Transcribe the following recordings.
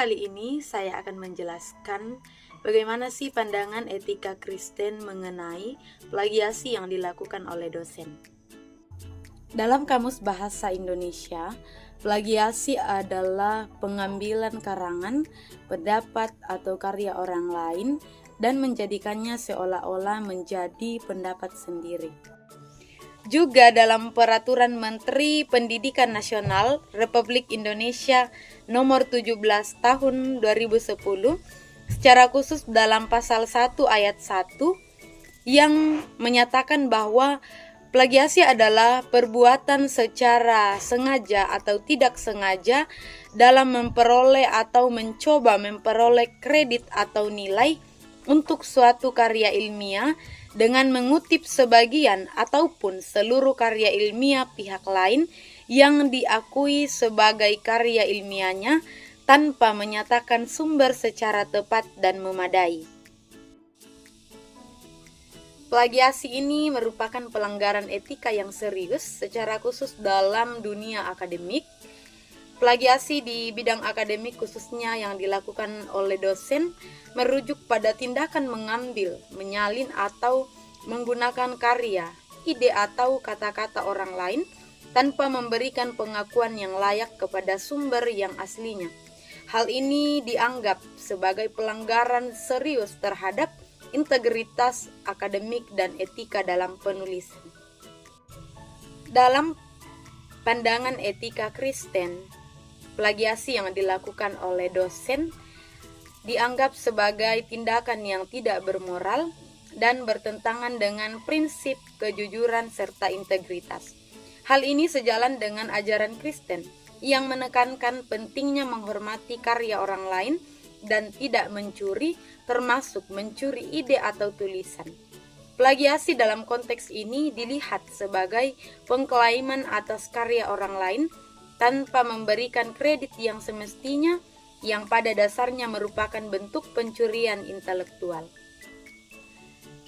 kali ini saya akan menjelaskan bagaimana sih pandangan etika Kristen mengenai plagiasi yang dilakukan oleh dosen. Dalam Kamus Bahasa Indonesia, plagiasi adalah pengambilan karangan, pendapat atau karya orang lain dan menjadikannya seolah-olah menjadi pendapat sendiri. Juga dalam Peraturan Menteri Pendidikan Nasional Republik Indonesia Nomor 17 Tahun 2010, secara khusus dalam Pasal 1 Ayat 1 yang menyatakan bahwa plagiasi adalah perbuatan secara sengaja atau tidak sengaja dalam memperoleh atau mencoba memperoleh kredit atau nilai untuk suatu karya ilmiah dengan mengutip sebagian ataupun seluruh karya ilmiah pihak lain yang diakui sebagai karya ilmiahnya tanpa menyatakan sumber secara tepat dan memadai. Plagiasi ini merupakan pelanggaran etika yang serius secara khusus dalam dunia akademik. Plagiasi di bidang akademik khususnya yang dilakukan oleh dosen merujuk pada tindakan mengambil, menyalin atau menggunakan karya, ide atau kata-kata orang lain tanpa memberikan pengakuan yang layak kepada sumber yang aslinya. Hal ini dianggap sebagai pelanggaran serius terhadap integritas akademik dan etika dalam penulisan. Dalam pandangan etika Kristen, plagiasi yang dilakukan oleh dosen dianggap sebagai tindakan yang tidak bermoral dan bertentangan dengan prinsip kejujuran serta integritas. Hal ini sejalan dengan ajaran Kristen yang menekankan pentingnya menghormati karya orang lain dan tidak mencuri, termasuk mencuri ide atau tulisan. Plagiasi dalam konteks ini dilihat sebagai pengklaiman atas karya orang lain tanpa memberikan kredit yang semestinya, yang pada dasarnya merupakan bentuk pencurian intelektual.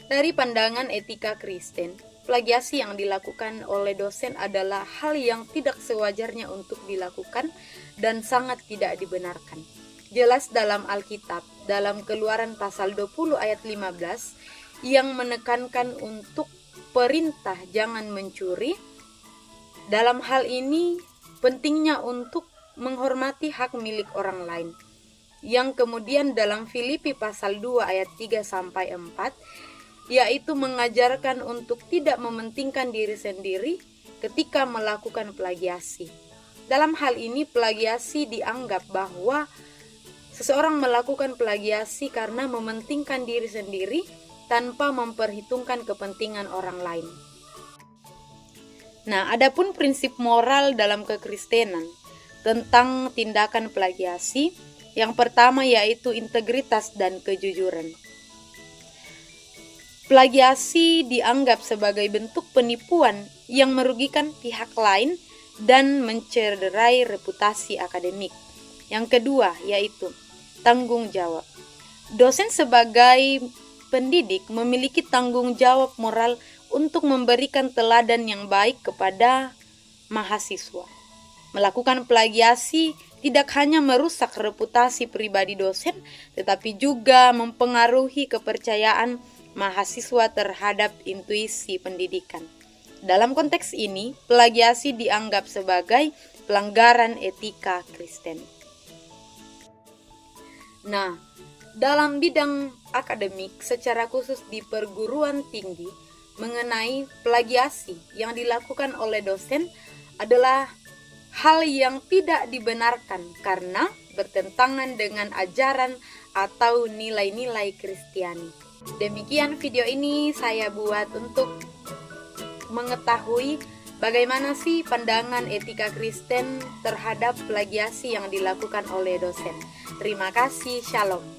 Dari pandangan etika Kristen, plagiasi yang dilakukan oleh dosen adalah hal yang tidak sewajarnya untuk dilakukan dan sangat tidak dibenarkan. Jelas dalam Alkitab, dalam Keluaran pasal 20 ayat 15, yang menekankan untuk perintah jangan mencuri. Dalam hal ini, pentingnya untuk menghormati hak milik orang lain. Yang kemudian dalam Filipi pasal 2 ayat 3-4, yaitu mengajarkan untuk tidak mementingkan diri sendiri ketika melakukan plagiasi. Dalam hal ini plagiasi dianggap bahwa seseorang melakukan plagiasi karena mementingkan diri sendiri tanpa memperhitungkan kepentingan orang lain. Nah, adapun prinsip moral dalam kekristenan tentang tindakan plagiasi, yang pertama yaitu integritas dan kejujuran. Plagiasi dianggap sebagai bentuk penipuan yang merugikan pihak lain dan mencederai reputasi akademik. Yang kedua yaitu tanggung jawab. Dosen sebagai pendidik memiliki tanggung jawab moral untuk memberikan teladan yang baik kepada mahasiswa. Melakukan plagiasi tidak hanya merusak reputasi pribadi dosen, tetapi juga mempengaruhi kepercayaan mahasiswa terhadap intuisi pendidikan. Dalam konteks ini, plagiasi dianggap sebagai pelanggaran etika Kristen. Nah, dalam bidang akademik, secara khusus di perguruan tinggi, mengenai plagiasi yang dilakukan oleh dosen adalah hal yang tidak dibenarkan karena bertentangan dengan ajaran atau nilai-nilai Kristiani. Demikian video ini saya buat untuk mengetahui bagaimana sih pandangan etika Kristen terhadap plagiasi yang dilakukan oleh dosen. Terima kasih, Shalom.